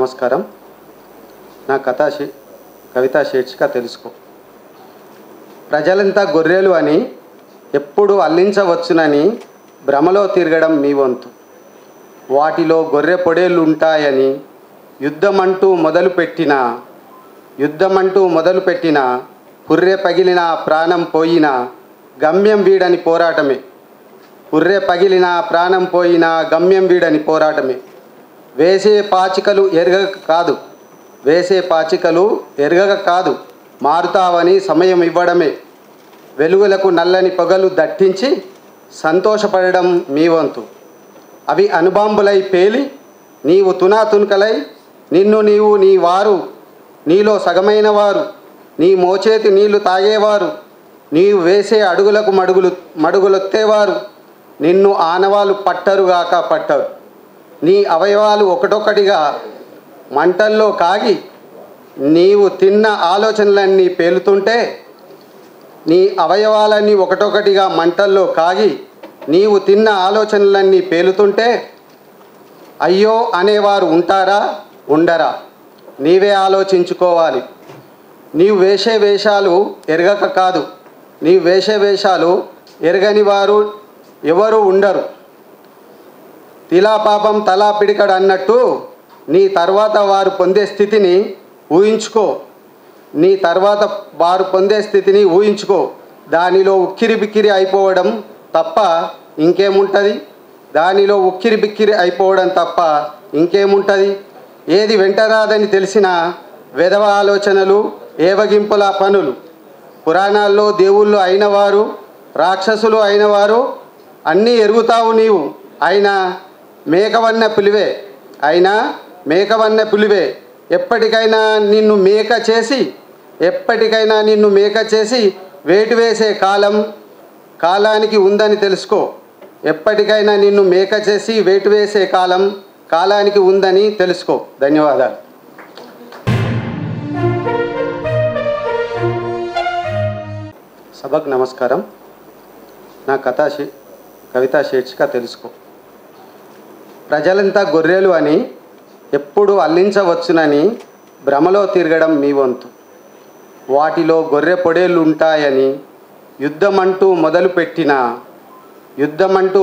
నమస్కారం. నా కవితా శీర్షిక తెలుసుకో. ప్రజలంతా గొర్రెలు అని ఎప్పుడు అల్లించవచ్చునని భ్రమలో తిరగడం మీ వంతు. వాటిలో గొర్రె పొడేళ్ళు ఉంటాయని యుద్ధమంటూ మొదలుపెట్టిన పుర్రె పగిలిన ప్రాణం పోయిన గమ్యం వీడని పోరాటమే. వేసే పాచికలు ఎరగక కాదు మారుతావని సమయం ఇవ్వడమే. వెలుగులకు నల్లని పొగలు దట్టించి సంతోషపడడం మీ వంతు. అవి అణుబాంబులై పేలి నీవు తునాతునకలై నిన్ను నీవు నీ వారు నీలో సగమైన వారు నీ మోచేతి నీళ్లు తాగేవారు నీవు వేసే అడుగులకు మడుగులొత్తేవారు నిన్ను ఆనవాలు పట్టరుగాక పట్టరు. నీ అవయవాలు ఒకటొకటిగా మంటల్లో కాగి నీవు తిన్న ఆలోచనలన్నీ పేలుతుంటే అయ్యో అనేవారు ఉంటారా ఉండరా నీవే ఆలోచించుకోవాలి. నీవు వేసే వేషాలు ఎరగక కాదు, నీవు వేసే వేషాలు ఎరగని వారు ఎవరు ఉండరు. తిలా పాపం తలా పిడికడు అన్నట్టు నీ తర్వాత వారు పొందే స్థితిని ఊహించుకో. దానిలో ఉక్కిరి బిక్కిరి అయిపోవడం తప్ప ఇంకేముంటుంది. ఏది వెంటరాదని తెలిసిన వెధవ ఆలోచనలు, ఏవగింపుల పనులు. పురాణాల్లో దేవుళ్ళు అయినవారు, రాక్షసులు అయినవారు అన్నీ ఎరుగుతావు నీవు. అయినా మేకవన్న పులివే. ఎప్పటికైనా నిన్ను మేక చేసి వేటు వేసే కాలానికి ఉందని తెలుసుకో. కాలానికి ఉందని తెలుసుకో. ధన్యవాదాలు. సభకు నమస్కారం. నా కవితా శీర్షిక తెలుసుకో. ప్రజలంతా గొర్రెలు అని ఎప్పుడు అల్లించవచ్చునని భ్రమలో తిరగడం మీ వంతు. వాటిలో గొర్రె పొడేళ్ళు ఉంటాయని యుద్ధమంటూ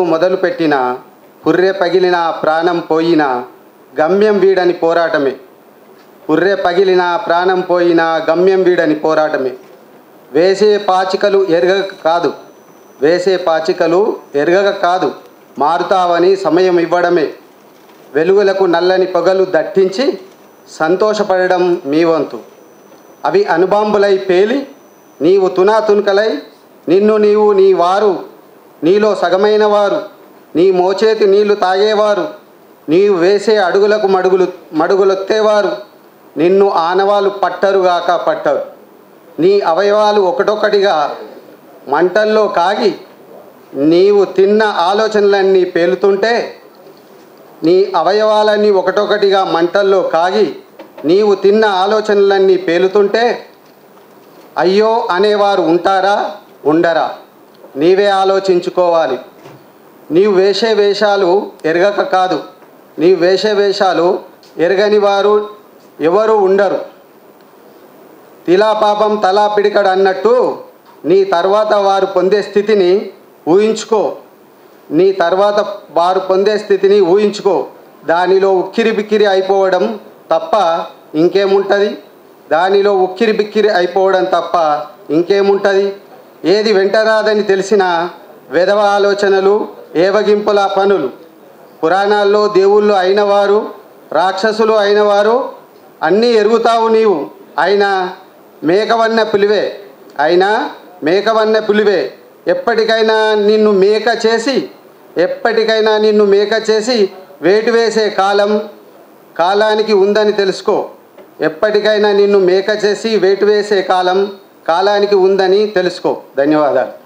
మొదలుపెట్టిన పుర్రె పగిలిన ప్రాణం పోయిన గమ్యం వీడని పోరాటమే. వేసే పాచికలు ఎరగక కాదు మారుతావని సమయం ఇవ్వడమే. వెలుగులకు నల్లని పొగలు దట్టించి సంతోషపడడం మీ వంతు. అవి అణుబాంబులై పేలి నీవు తునాతునకలై నిన్ను నీవు నీ వారు నీలో సగమైన వారు నీ మోచేతి నీళ్లు తాగేవారు నీవు వేసే అడుగులకు మడుగులొత్తేవారు నిన్ను ఆనవాలు పట్టరుగాక పట్టరు. నీ అవయవాలు ఒకటొకటిగా మంటల్లో కాగి నీవు తిన్న ఆలోచనలన్నీ పేలుతుంటే అయ్యో అనేవారు ఉంటారా ఉండరా నీవే ఆలోచించుకోవాలి. నీవు వేసే వేషాలు ఎరగక కాదు, నీవు వేసే వేషాలు ఎరగని వారు ఎవరు ఉండరు. తిలా పాపం తలా పిడికడు అన్నట్టు నీ తర్వాత వారు పొందే స్థితిని ఊహించుకో. దానిలో ఉక్కిరి బిక్కిరి అయిపోవడం తప్ప ఇంకేముంటుంది. ఏది వెంటరాదని తెలిసిన వెధవ ఆలోచనలు, ఏవగింపుల పనులు. పురాణాల్లో దేవుళ్ళు అయినవారు, రాక్షసులు అయినవారు అన్నీ ఎరుగుతావు నీవు. అయినా మేకవన్న పులివే. ఎప్పటికైనా నిన్ను మేక చేసి వేటు వేసే కాలానికి ఉందని తెలుసుకో. కాలానికి ఉందని తెలుసుకో. ధన్యవాదాలు.